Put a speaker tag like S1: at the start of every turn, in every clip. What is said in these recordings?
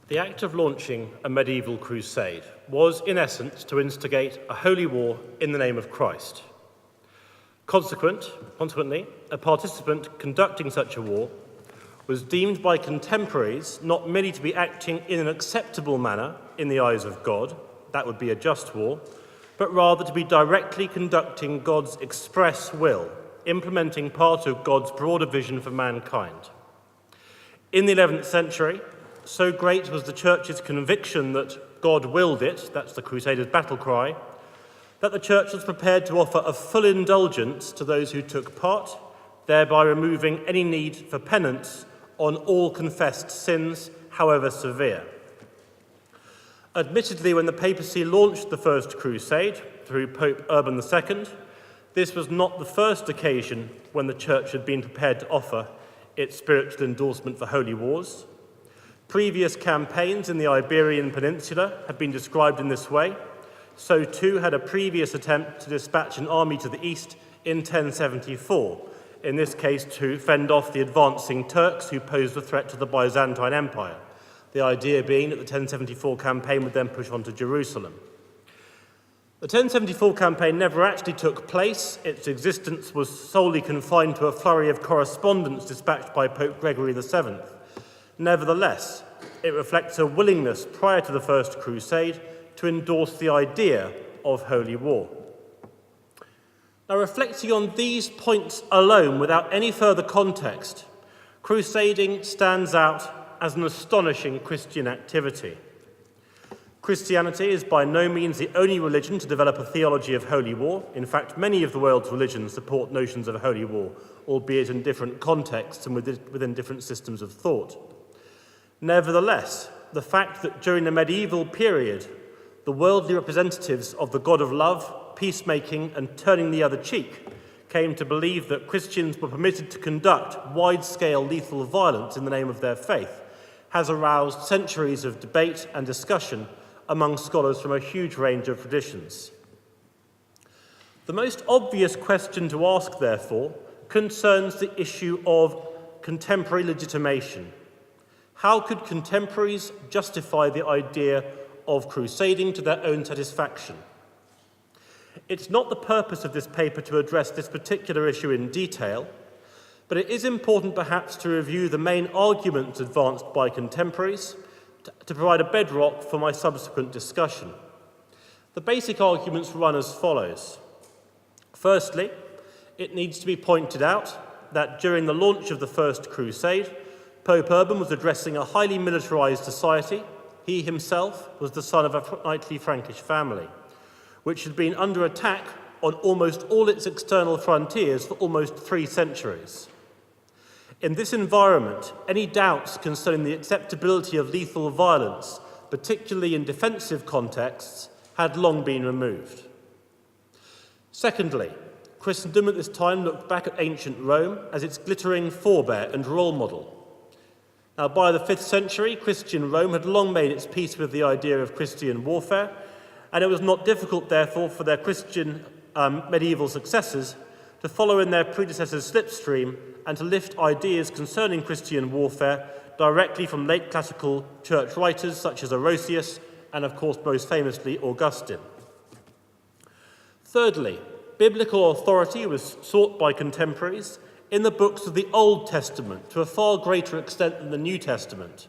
S1: The act of launching a medieval crusade was, in essence, to instigate a holy war in the name of Christ. Consequently, a participant conducting such a war was deemed by contemporaries not merely to be acting in an acceptable manner in the eyes of God, that would be a just war, but rather to be directly conducting God's express will, implementing part of God's broader vision for mankind. In the 11th century, so great was the Church's conviction that God willed it, that's the Crusaders' battle cry, that the Church was prepared to offer a full indulgence to those who took part, thereby removing any need for penance on all confessed sins, however severe. Admittedly, when the papacy launched the First Crusade through Pope Urban II, this was not the first occasion when the Church had been prepared to offer its spiritual endorsement for holy wars. Previous campaigns in the Iberian Peninsula had been described in this way. So too had a previous attempt to dispatch an army to the east in 1074, in this case to fend off the advancing Turks who posed a threat to the Byzantine Empire, the idea being that the 1074 campaign would then push on to Jerusalem. The 1074 campaign never actually took place. Its existence was solely confined to a flurry of correspondence dispatched by Pope Gregory VII. Nevertheless, it reflects a willingness prior to the First Crusade to endorse the idea of holy war. Now, reflecting on these points alone without any further context, crusading stands out as an astonishing Christian activity. Christianity is by no means the only religion to develop a theology of holy war. In fact, many of the world's religions support notions of holy war, albeit in different contexts and within different systems of thought. Nevertheless, the fact that during the medieval period, the worldly representatives of the God of love, peacemaking, and turning the other cheek came to believe that Christians were permitted to conduct wide-scale lethal violence in the name of their faith has aroused centuries of debate and discussion among scholars from a huge range of traditions. The most obvious question to ask, therefore, concerns the issue of contemporary legitimation. How could contemporaries justify the idea of crusading to their own satisfaction? It's not the purpose of this paper to address this particular issue in detail, but it is important perhaps to review the main arguments advanced by contemporaries to provide a bedrock for my subsequent discussion. The basic arguments run as follows. Firstly, it needs to be pointed out that during the launch of the First Crusade, Pope Urban was addressing a highly militarized society. He himself was the son of a knightly Frankish family, which had been under attack on almost all its external frontiers for almost 3 centuries. In this environment, any doubts concerning the acceptability of lethal violence, particularly in defensive contexts, had long been removed. Secondly, Christendom at this time looked back at ancient Rome as its glittering forebear and role model. Now, by the 5th century, Christian Rome had long made its peace with the idea of Christian warfare, and it was not difficult, therefore, for their Christian medieval successors to follow in their predecessors' slipstream and to lift ideas concerning Christian warfare directly from late classical church writers such as Orosius and, of course, most famously, Augustine. Thirdly, biblical authority was sought by contemporaries in the books of the Old Testament to a far greater extent than the New Testament,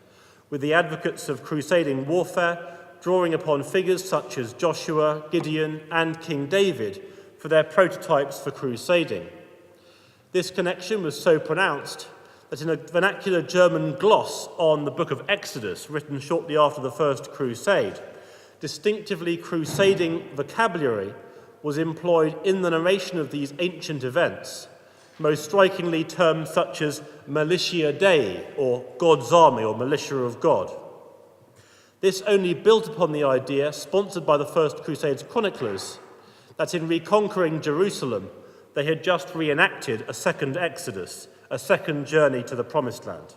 S1: with the advocates of crusading warfare drawing upon figures such as Joshua, Gideon, and King David for their prototypes for crusading. This connection was so pronounced that in a vernacular German gloss on the book of Exodus, written shortly after the First Crusade, distinctively crusading vocabulary was employed in the narration of these ancient events, most strikingly terms such as militia Dei, or God's army, or militia of God. This only built upon the idea, sponsored by the First Crusade's chroniclers, that in reconquering Jerusalem, they had just reenacted a second Exodus, a second journey to the Promised Land.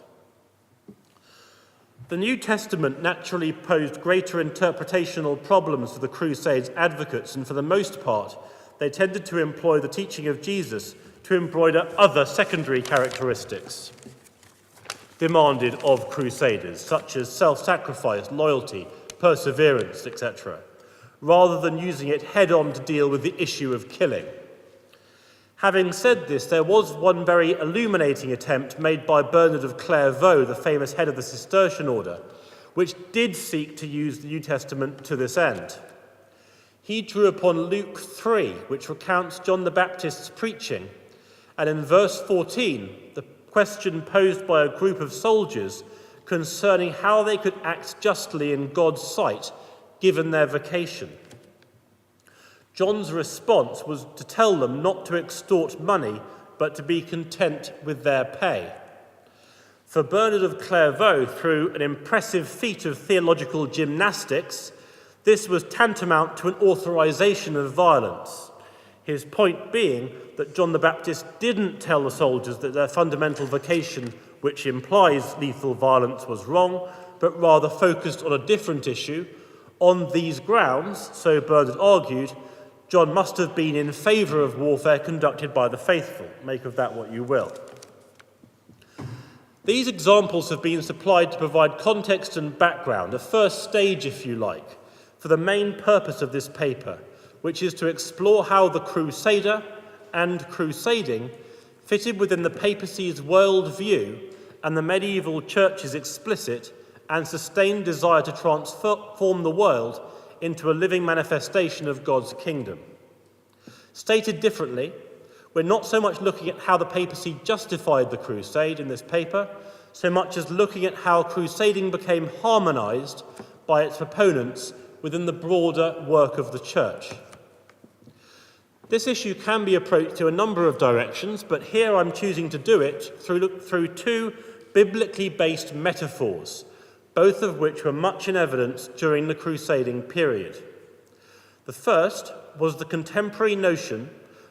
S1: The New Testament naturally posed greater interpretational problems for the Crusade's advocates, and for the most part, they tended to employ the teaching of Jesus to embroider other secondary characteristics. demanded of crusaders, such as self-sacrifice, loyalty, perseverance, etc., rather than using it head-on to deal with the issue of killing. Having said this, there was one very illuminating attempt made by Bernard of Clairvaux, the famous head of the Cistercian order, which did seek to use the New Testament to this end. He drew upon Luke 3, which recounts John the Baptist's preaching, and in verse 14, the question posed by a group of soldiers concerning how they could act justly in God's sight, given their vocation. John's response was to tell them not to extort money, but to be content with their pay. For Bernard of Clairvaux, through an impressive feat of theological gymnastics, this was tantamount to an authorization of violence. His point being that John the Baptist didn't tell the soldiers that their fundamental vocation, which implies lethal violence, was wrong, but rather focused on a different issue. On these grounds, so Bernard argued, John must have been in favour of warfare conducted by the faithful. Make of that what you will. These examples have been supplied to provide context and background, a first stage, if you like, for the main purpose of this paper, which is to explore how the Crusader and Crusading fitted within the papacy's world view and the medieval church's explicit and sustained desire to transform the world into a living manifestation of God's kingdom. Stated differently, we're not so much looking at how the papacy justified the crusade in this paper, so much as looking at how crusading became harmonised by its proponents within the broader work of the church. This issue can be approached through a number of directions, but here I'm choosing to do it through two biblically based metaphors, both of which were much in evidence during the crusading period. The first was the contemporary notion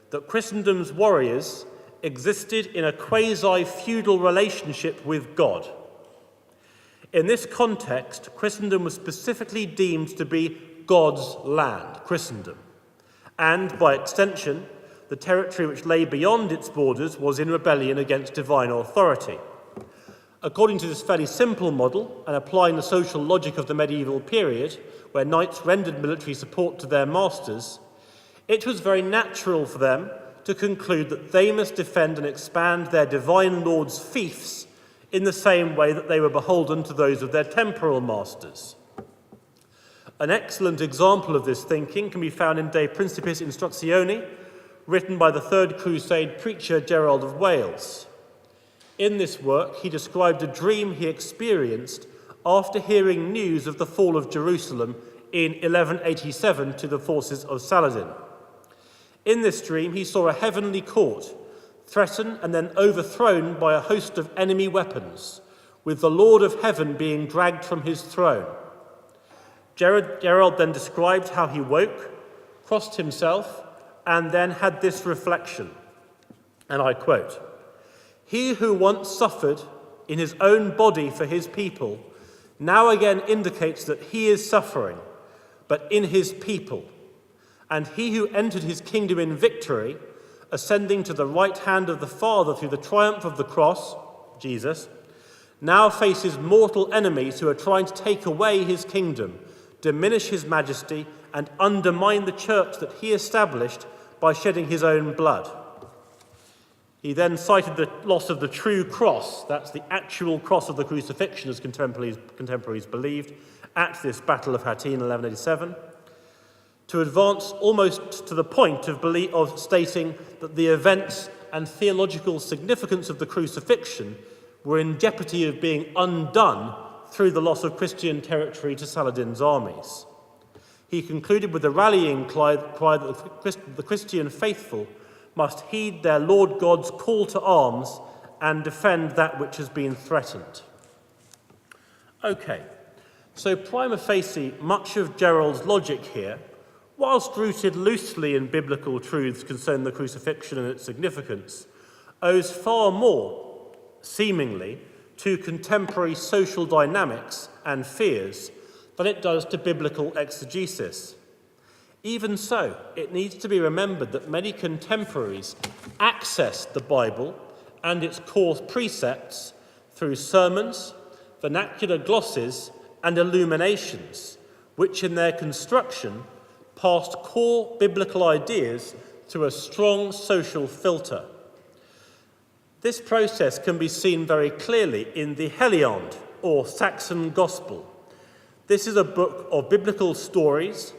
S1: that Christendom's warriors existed in a quasi-feudal relationship with God. In this context, Christendom was specifically deemed to be God's land, Christendom, and by extension, the territory which lay beyond its borders was in rebellion against divine authority. According to this fairly simple model, and applying the social logic of the medieval period, where knights rendered military support to their masters, it was very natural for them to conclude that they must defend and expand their divine lord's fiefs in the same way that they were beholden to those of their temporal masters. An excellent example of this thinking can be found in De Principis Instructione, written by the Third Crusade preacher Gerald of Wales. In this work, he described a dream he experienced after hearing news of the fall of Jerusalem in 1187 to the forces of Saladin. In this dream, he saw a heavenly court threatened and then overthrown by a host of enemy weapons, with the Lord of heaven being dragged from his throne. Gerald then described how he woke, crossed himself, and then had this reflection, and I quote, "He who once suffered in his own body for his people now again indicates that he is suffering, but in his people. And he who entered his kingdom in victory, ascending to the right hand of the Father through the triumph of the cross, Jesus, now faces mortal enemies who are trying to take away his kingdom, diminish his majesty, and undermine the church that he established by shedding his own blood." He then cited the loss of the true cross, that's the actual cross of the crucifixion as contemporaries believed, at this Battle of Hattin in 1187, to advance almost to the point of stating that the events and theological significance of the crucifixion were in jeopardy of being undone through the loss of Christian territory to Saladin's armies. He concluded with a rallying cry that the Christian faithful must heed their Lord God's call to arms and defend that which has been threatened. Okay, so prima facie, much of Gerald's logic here, whilst rooted loosely in biblical truths concerning the crucifixion and its significance, owes far more, seemingly, to contemporary social dynamics and fears than it does to biblical exegesis. Even so, it needs to be remembered that many contemporaries accessed the Bible and its core precepts through sermons, vernacular glosses, and illuminations, which in their construction passed core biblical ideas through a strong social filter. This process can be seen very clearly in the Heliond, or Saxon Gospel. This is a book of biblical stories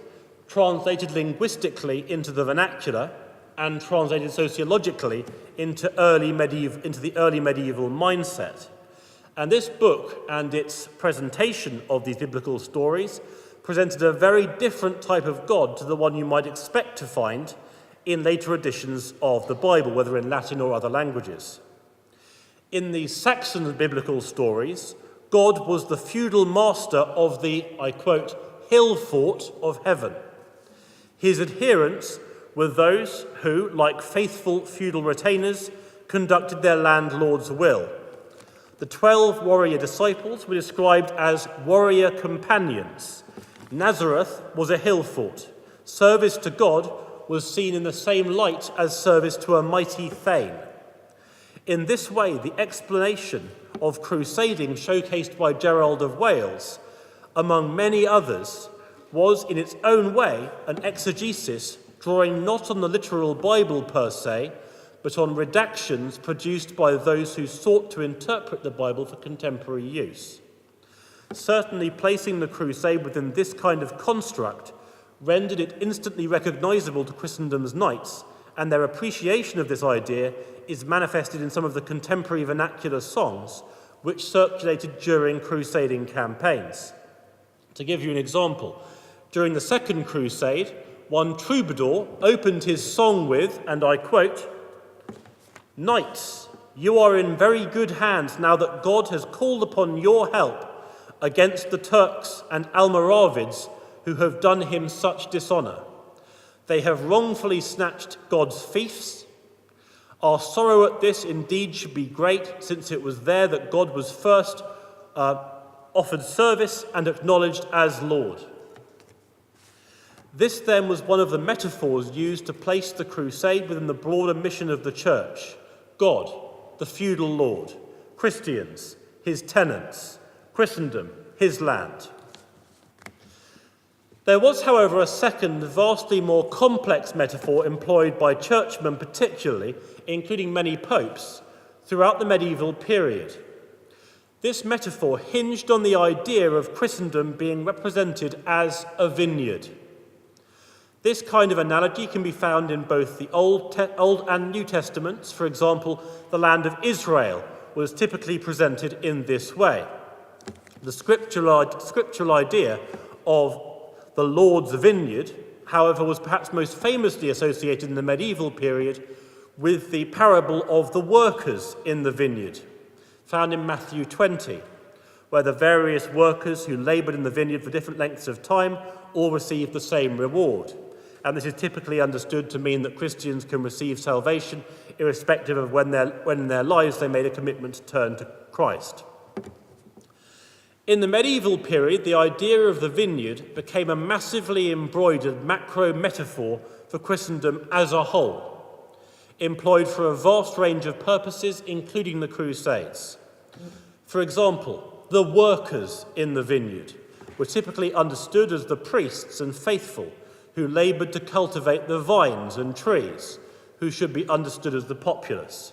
S1: translated linguistically into the vernacular and translated sociologically into the early medieval mindset. And this book and its presentation of these biblical stories presented a very different type of God to the one you might expect to find in later editions of the Bible, whether in Latin or other languages. In the Saxon biblical stories, God was the feudal master of the, I quote, hill fort of heaven. His adherents were those who, like faithful feudal retainers, conducted their landlord's will. The 12 warrior disciples were described as warrior companions. Nazareth was a hill fort. Service to God was seen in the same light as service to a mighty thane. In this way, the explanation of crusading showcased by Gerald of Wales, among many others, was in its own way an exegesis drawing not on the literal Bible per se, but on redactions produced by those who sought to interpret the Bible for contemporary use. Certainly, placing the crusade within this kind of construct rendered it instantly recognisable to Christendom's knights, and their appreciation of this idea is manifested in some of the contemporary vernacular songs which circulated during crusading campaigns. To give you an example, during the Second Crusade, one troubadour opened his song with, and I quote, "Knights, you are in very good hands now that God has called upon your help against the Turks and Almoravids who have done him such dishonour. They have wrongfully snatched God's fiefs. Our sorrow at this indeed should be great, since it was there that God was first offered service and acknowledged as Lord." This then was one of the metaphors used to place the crusade within the broader mission of the church. God, the feudal lord, Christians, his tenants, Christendom, his land. There was, however, a second, vastly more complex metaphor employed by churchmen particularly, including many popes, throughout the medieval period. This metaphor hinged on the idea of Christendom being represented as a vineyard. This kind of analogy can be found in both the Old and New Testaments. For example, the land of Israel was typically presented in this way. The scriptural idea of the Lord's vineyard, however, was perhaps most famously associated in the medieval period with the parable of the workers in the vineyard, found in Matthew 20, where the various workers who laboured in the vineyard for different lengths of time all received the same reward. And this is typically understood to mean that Christians can receive salvation irrespective of when in their lives they made a commitment to turn to Christ. In the medieval period, the idea of the vineyard became a massively embroidered macro-metaphor for Christendom as a whole, employed for a vast range of purposes, including the Crusades. For example, the workers in the vineyard were typically understood as the priests and faithful who laboured to cultivate the vines and trees, who should be understood as the populace.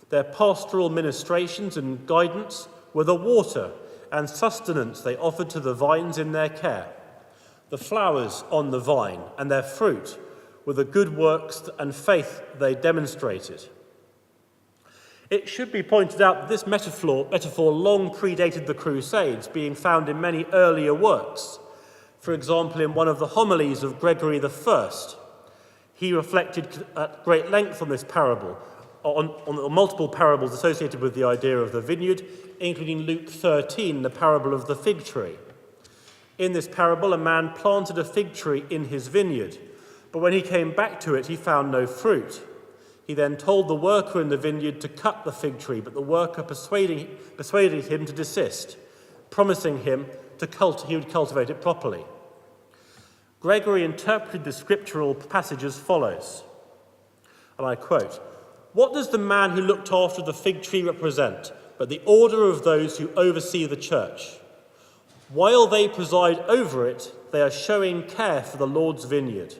S1: Their pastoral ministrations and guidance were the water and sustenance they offered to the vines in their care. The flowers on the vine and their fruit were the good works and faith they demonstrated. It should be pointed out that this metaphor long predated the Crusades, being found in many earlier works. For example, in one of the homilies of Gregory I, he reflected at great length on this parable, on multiple parables associated with the idea of the vineyard, including Luke 13, the parable of the fig tree. In this parable, a man planted a fig tree in his vineyard, but when he came back to it, he found no fruit. He then told the worker in the vineyard to cut the fig tree, but the worker persuaded him to desist, promising him he would cultivate it properly. Gregory interpreted the scriptural passage as follows, and I quote, "What does the man who looked after the fig tree represent? but the order of those who oversee the church. While they preside over it, they are showing care for the Lord's vineyard.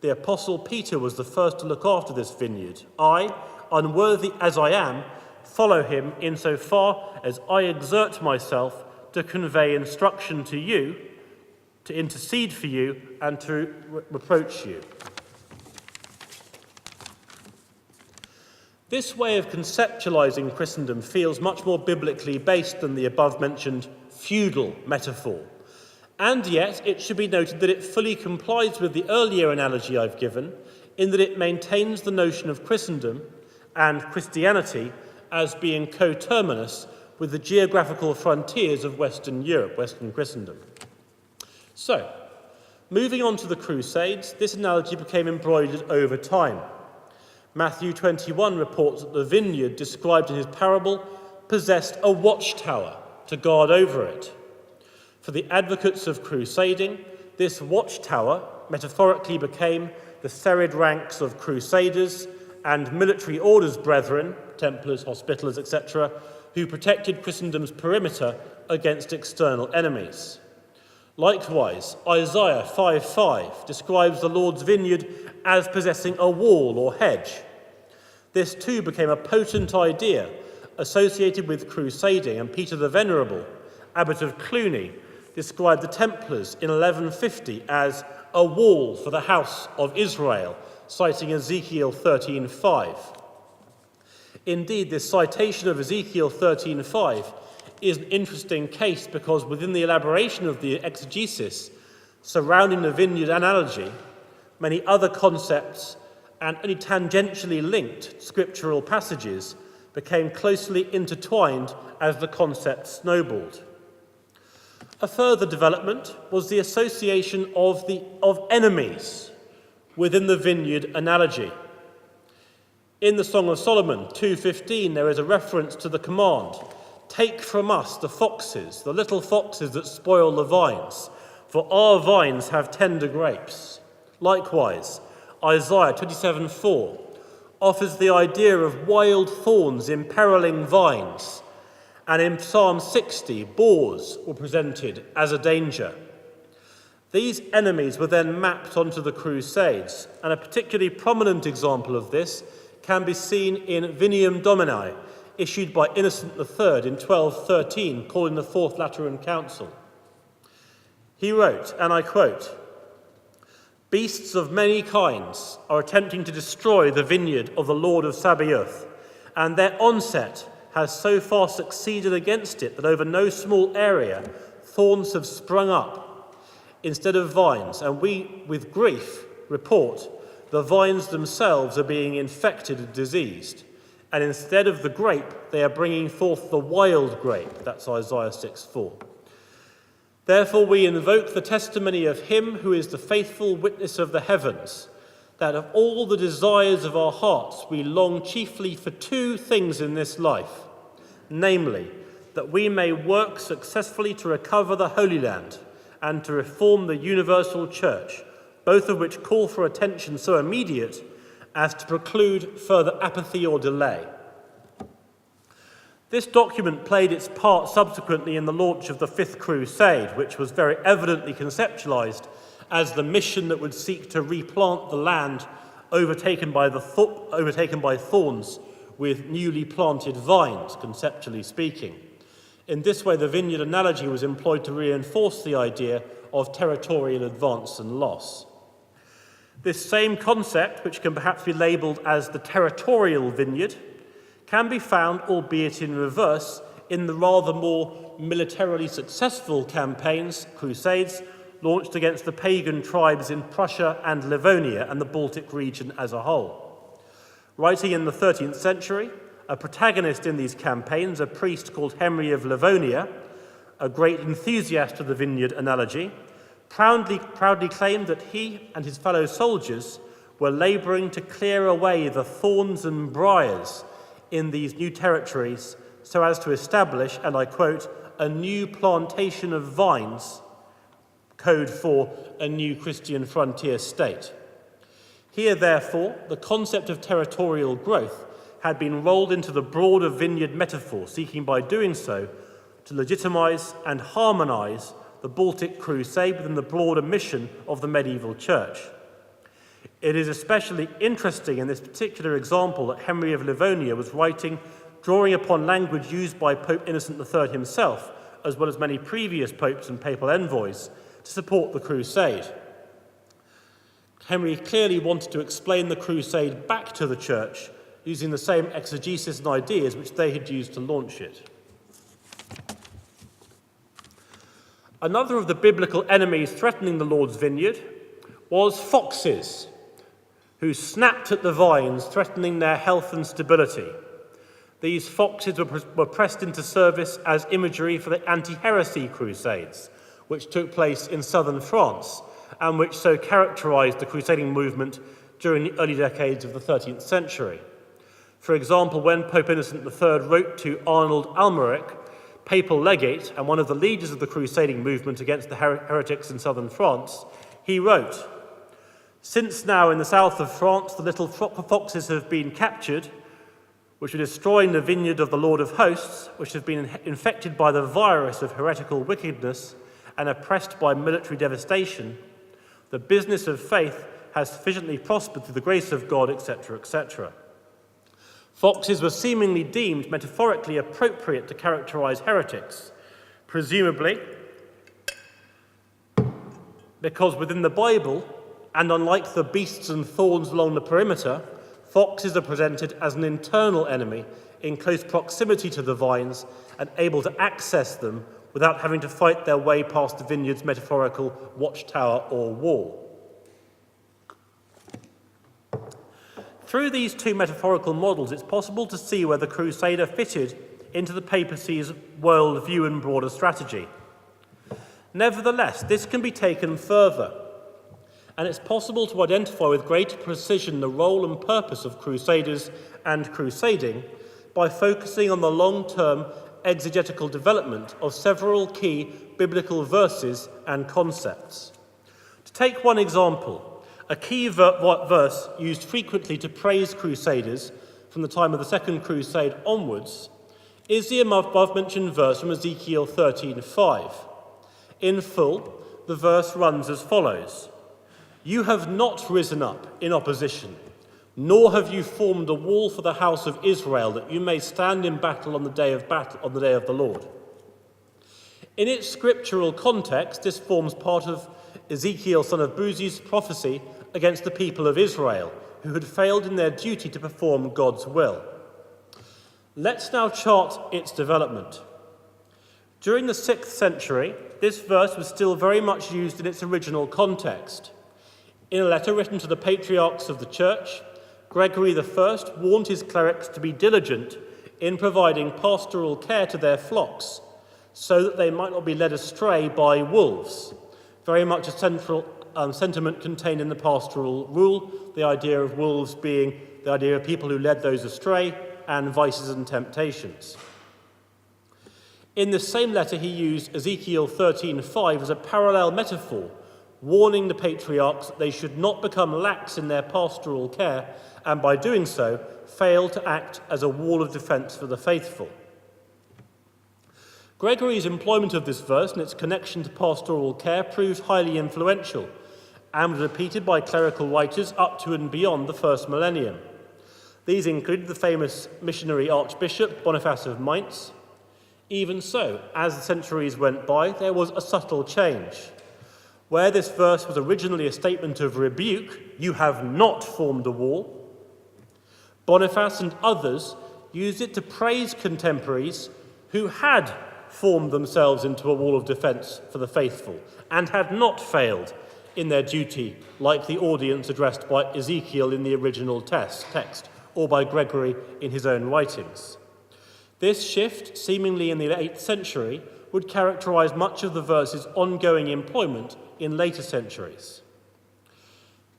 S1: The Apostle Peter was the first to look after this vineyard. I, unworthy as I am, follow him insofar as I exert myself to convey instruction to you, to intercede for you, and to reproach you. This way of conceptualizing Christendom feels much more biblically based than the above-mentioned feudal metaphor. And yet, it should be noted that it fully complies with the earlier analogy I've given, in that it maintains the notion of Christendom and Christianity as being coterminous with the geographical frontiers of Western Europe, Western Christendom. So, moving on to the Crusades, this analogy became embroidered over time. Matthew 21 reports that the vineyard described in his parable possessed a watchtower to guard over it. For the advocates of crusading, this watchtower metaphorically became the serried ranks of crusaders and military orders brethren, Templars, Hospitallers, etc., who protected Christendom's perimeter against external enemies. Likewise, Isaiah 5:5 describes the Lord's vineyard as possessing a wall or hedge. This too became a potent idea associated with crusading, and Peter the Venerable, Abbot of Cluny, described the Templars in 1150 as a wall for the house of Israel, citing Ezekiel 13:5. Indeed, this citation of Ezekiel 13:5 is an interesting case because within the elaboration of the exegesis surrounding the vineyard analogy, many other concepts and only tangentially linked scriptural passages became closely intertwined as the concept snowballed. A further development was the association of enemies within the vineyard analogy. In the Song of Solomon 2:15, there is a reference to the command, "Take from us the foxes, the little foxes that spoil the vines, for our vines have tender grapes." Likewise, Isaiah 27:4 offers the idea of wild thorns imperiling vines, and in Psalm 60, boars were presented as a danger. These enemies were then mapped onto the Crusades, and a particularly prominent example of this can be seen in Vinium Domini, issued by Innocent III in 1213, calling the Fourth Lateran Council. He wrote, and I quote, "Beasts of many kinds are attempting to destroy the vineyard of the Lord of Sabaoth, and their onset has so far succeeded against it that over no small area thorns have sprung up instead of vines, and we, with grief, report the vines themselves are being infected and diseased, and instead of the grape, they are bringing forth the wild grape." That's Isaiah 6:4. "Therefore we invoke the testimony of him who is the faithful witness of the heavens, that of all the desires of our hearts we long chiefly for two things in this life, namely, that we may work successfully to recover the Holy Land and to reform the universal church, both of which call for attention so immediate as to preclude further apathy or delay." This document played its part subsequently in the launch of the Fifth Crusade, which was very evidently conceptualized as the mission that would seek to replant the land overtaken by thorns with newly planted vines, conceptually speaking. In this way, the vineyard analogy was employed to reinforce the idea of territorial advance and loss. This same concept, which can perhaps be labelled as the territorial vineyard, can be found, albeit in reverse, in the rather more militarily successful campaigns, crusades, launched against the pagan tribes in Prussia and Livonia and the Baltic region as a whole. Writing in the 13th century, a protagonist in these campaigns, a priest called Henry of Livonia, a great enthusiast of the vineyard analogy, proudly claimed that he and his fellow soldiers were labouring to clear away the thorns and briars in these new territories so as to establish, and I quote, "a new plantation of vines," code for a new Christian frontier state. Here, therefore, the concept of territorial growth had been rolled into the broader vineyard metaphor, seeking by doing so to legitimize and harmonize the Baltic Crusade within the broader mission of the medieval church. It is especially interesting in this particular example that Henry of Livonia was writing, drawing upon language used by Pope Innocent III himself, as well as many previous popes and papal envoys, to support the crusade. Henry clearly wanted to explain the crusade back to the church using the same exegesis and ideas which they had used to launch it. Another of the biblical enemies threatening the Lord's vineyard was foxes, who snapped at the vines, threatening their health and stability. These foxes were pressed into service as imagery for the anti-heresy crusades, which took place in southern France, and which so characterized the crusading movement during the early decades of the 13th century. For example, when Pope Innocent III wrote to Arnold Almeric, papal legate and one of the leaders of the crusading movement against the heretics in southern France, he wrote, "Since now in the south of France the little foxes have been captured, which are destroying the vineyard of the Lord of hosts, which have been infected by the virus of heretical wickedness and oppressed by military devastation, the business of faith has sufficiently prospered through the grace of God," etc., etc. Foxes were seemingly deemed metaphorically appropriate to characterize heretics, presumably because within the Bible, and unlike the beasts and thorns along the perimeter, foxes are presented as an internal enemy in close proximity to the vines and able to access them without having to fight their way past the vineyard's metaphorical watchtower or wall. Through these two metaphorical models, it's possible to see where the Crusader fitted into the papacy's worldview and broader strategy. Nevertheless, this can be taken further, and it's possible to identify with greater precision the role and purpose of crusaders and crusading by focusing on the long-term exegetical development of several key biblical verses and concepts. To take one example, a key verse used frequently to praise crusaders from the time of the Second Crusade onwards is the above-mentioned verse from Ezekiel 13:5. In full, the verse runs as follows: "You have not risen up in opposition, nor have you formed a wall for the house of Israel, that you may stand in battle on the day of the Lord." In its scriptural context, this forms part of Ezekiel, son of Buzi's prophecy against the people of Israel, who had failed in their duty to perform God's will. Let's now chart its development. During the 6th century, this verse was still very much used in its original context. In a letter written to the patriarchs of the church, Gregory I warned his clerics to be diligent in providing pastoral care to their flocks, so that they might not be led astray by wolves, very much a central sentiment contained in the pastoral rule, the idea of wolves being the idea of people who led those astray, and vices and temptations. In the same letter, he used Ezekiel 13:5 as a parallel metaphor, warning the patriarchs that they should not become lax in their pastoral care, and by doing so, fail to act as a wall of defence for the faithful. Gregory's employment of this verse and its connection to pastoral care proved highly influential, and was repeated by clerical writers up to and beyond the first millennium. These included the famous missionary Archbishop Boniface of Mainz. Even so, as the centuries went by, there was a subtle change. Where this verse was originally a statement of rebuke, "You have not formed a wall," Boniface and others used it to praise contemporaries who had formed themselves into a wall of defence for the faithful and had not failed in their duty, like the audience addressed by Ezekiel in the original text, or by Gregory in his own writings. This shift, seemingly in the 8th century, would characterise much of the verse's ongoing employment in later centuries.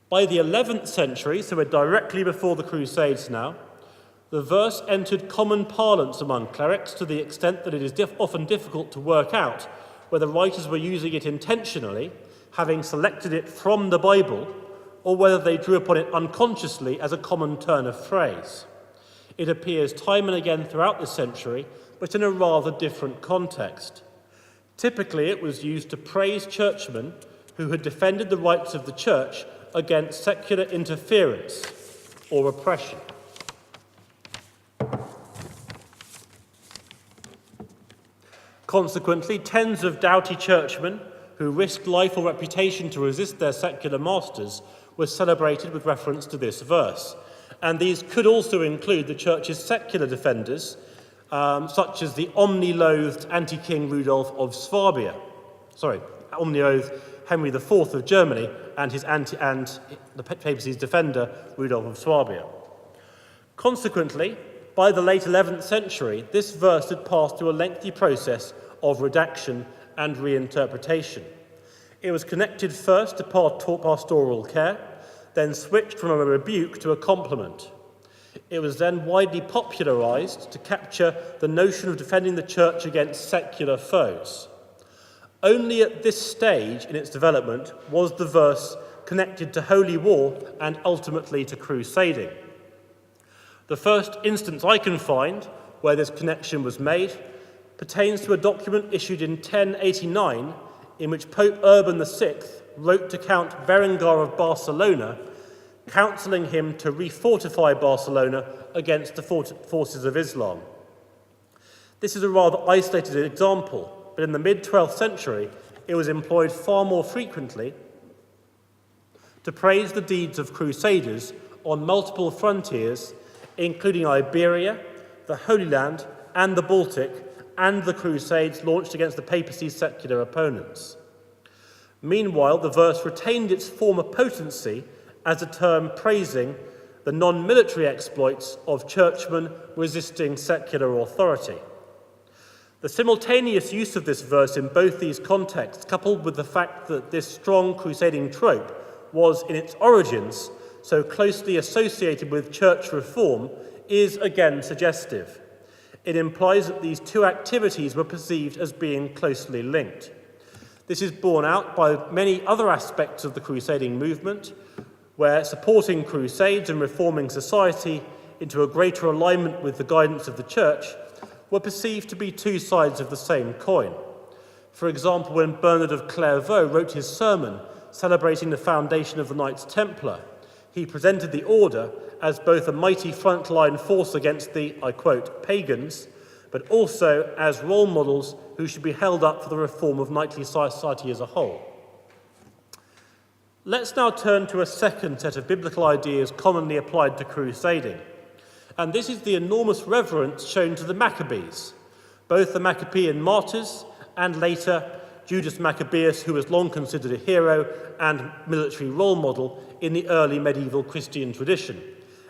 S1: By the 11th century, so we're directly before the Crusades now, the verse entered common parlance among clerics to the extent that it is often difficult to work out whether writers were using it intentionally, having selected it from the Bible, or whether they drew upon it unconsciously as a common turn of phrase. It appears time and again throughout this century, but in a rather different context. Typically, it was used to praise churchmen who had defended the rights of the church against secular interference or oppression. Consequently, tens of doughty churchmen who risked life or reputation to resist their secular masters were celebrated with reference to this verse. And these could also include the church's secular defenders, such as the omni-loathed anti-king Rudolf of Swabia. Omni-loathed Henry IV of Germany and the papacy's defender, Rudolf of Swabia. Consequently, by the late 11th century, this verse had passed through a lengthy process of redaction and reinterpretation. It was connected first to pastoral care, then switched from a rebuke to a compliment. It was then widely popularised to capture the notion of defending the church against secular foes. Only at this stage in its development was the verse connected to holy war and ultimately to crusading. The first instance I can find where this connection was made pertains to a document issued in 1089 in which Pope Urban VI wrote to Count Berengar of Barcelona, counselling him to refortify Barcelona against the forces of Islam. This is a rather isolated example, but in the mid-12th century it was employed far more frequently to praise the deeds of crusaders on multiple frontiers, including Iberia, the Holy Land, and the Baltic, and the Crusades launched against the papacy's secular opponents. Meanwhile, the verse retained its former potency as a term praising the non-military exploits of churchmen resisting secular authority. The simultaneous use of this verse in both these contexts, coupled with the fact that this strong crusading trope was, in its origins, so closely associated with church reform, is again suggestive. It implies that these two activities were perceived as being closely linked. This is borne out by many other aspects of the crusading movement, where supporting crusades and reforming society into a greater alignment with the guidance of the church were perceived to be two sides of the same coin. For example, when Bernard of Clairvaux wrote his sermon celebrating the foundation of the Knights Templar, he presented the order as both a mighty frontline force against the, I quote, pagans, but also as role models who should be held up for the reform of knightly society as a whole. Let's now turn to a second set of biblical ideas commonly applied to crusading, and this is the enormous reverence shown to the Maccabees, both the Maccabean martyrs and later Judas Maccabeus, who was long considered a hero and military role model in the early medieval Christian tradition,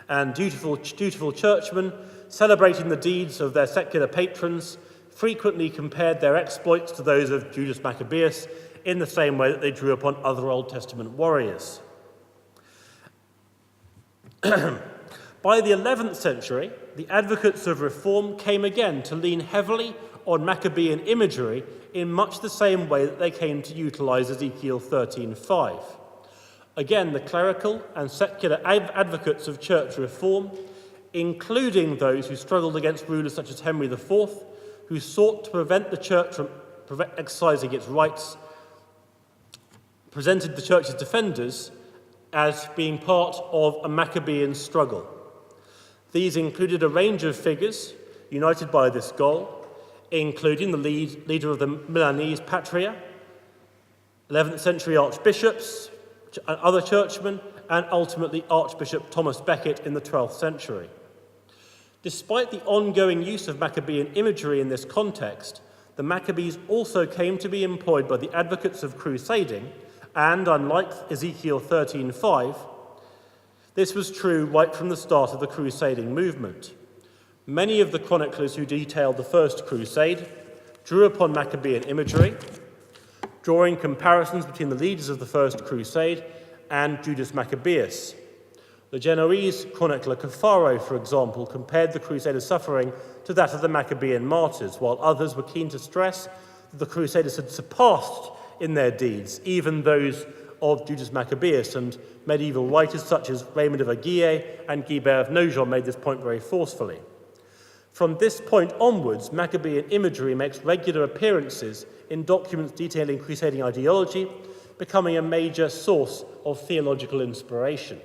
S1: and dutiful churchmen celebrating the deeds of their secular patrons frequently compared their exploits to those of Judas Maccabeus in the same way that they drew upon other Old Testament warriors. By the 11th century, the advocates of reform came again to lean heavily on Maccabean imagery in much the same way that they came to utilise Ezekiel 13:5. Again, the clerical and secular advocates of church reform, including those who struggled against rulers such as Henry IV, who sought to prevent the church from exercising its rights, presented the church's defenders as being part of a Maccabean struggle. These included a range of figures united by this goal, including the leader of the Milanese Patria, 11th century archbishops, other churchmen, and ultimately Archbishop Thomas Becket in the 12th century. Despite the ongoing use of Maccabean imagery in this context, the Maccabees also came to be employed by the advocates of crusading, and unlike Ezekiel 13:5, this was true right from the start of the crusading movement. Many of the chroniclers who detailed the First Crusade drew upon Maccabean imagery, drawing comparisons between the leaders of the First Crusade and Judas Maccabeus. The Genoese chronicler Cafaro, for example, compared the Crusaders' suffering to that of the Maccabean martyrs, while others were keen to stress that the Crusaders had surpassed in their deeds even those of Judas Maccabeus, and medieval writers such as Raymond of Aguirre and Guibert of Nogent made this point very forcefully. From this point onwards, Maccabean imagery makes regular appearances in documents detailing crusading ideology, becoming a major source of theological inspiration.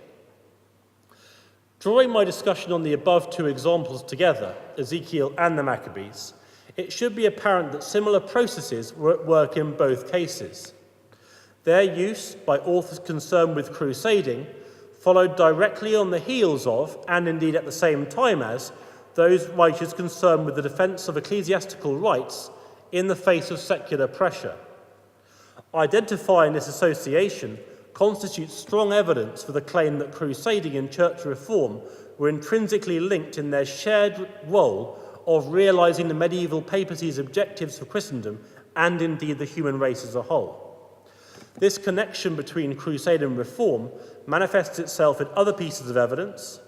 S1: Drawing my discussion on the above two examples together, Ezekiel and the Maccabees, it should be apparent that similar processes were at work in both cases. Their use by authors concerned with crusading followed directly on the heels of, and indeed at the same time as, those writers concerned with the defence of ecclesiastical rights in the face of secular pressure. Identifying this association constitutes strong evidence for the claim that crusading and church reform were intrinsically linked in their shared role of realising the medieval papacy's objectives for Christendom and indeed the human race as a whole. This connection between crusade and reform manifests itself in other pieces of evidence.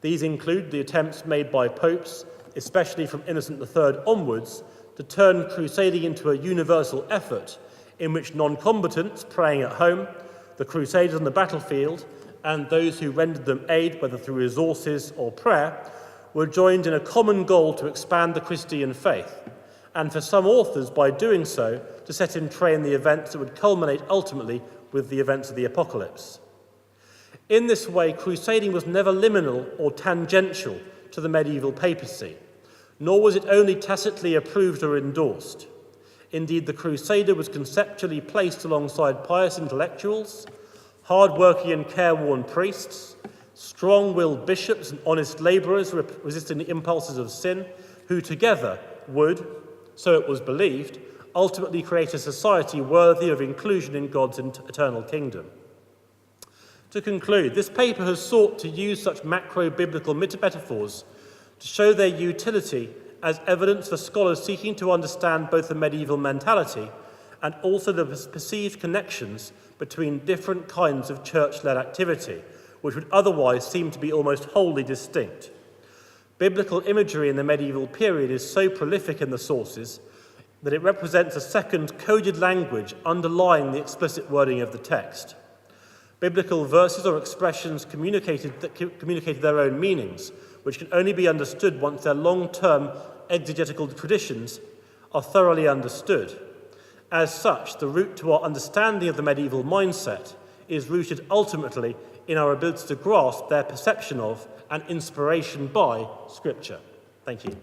S1: These include the attempts made by popes, especially from Innocent III onwards, to turn crusading into a universal effort in which non-combatants praying at home, the crusaders on the battlefield, and those who rendered them aid, whether through resources or prayer, were joined in a common goal to expand the Christian faith, and for some authors, by doing so, to set in train the events that would culminate ultimately with the events of the Apocalypse. In this way, crusading was never liminal or tangential to the medieval papacy, nor was it only tacitly approved or endorsed. Indeed, the crusader was conceptually placed alongside pious intellectuals, hard-working and careworn priests, strong-willed bishops and honest labourers resisting the impulses of sin, who together would, so it was believed, ultimately create a society worthy of inclusion in God's eternal kingdom. To conclude, this paper has sought to use such macro-biblical metaphors to show their utility as evidence for scholars seeking to understand both the medieval mentality and also the perceived connections between different kinds of church-led activity, which would otherwise seem to be almost wholly distinct. Biblical imagery in the medieval period is so prolific in the sources that it represents a second coded language underlying the explicit wording of the text. Biblical verses or expressions communicated their own meanings, which can only be understood once their long-term exegetical traditions are thoroughly understood. As such, the route to our understanding of the medieval mindset is rooted ultimately in our ability to grasp their perception of and inspiration by Scripture. Thank you.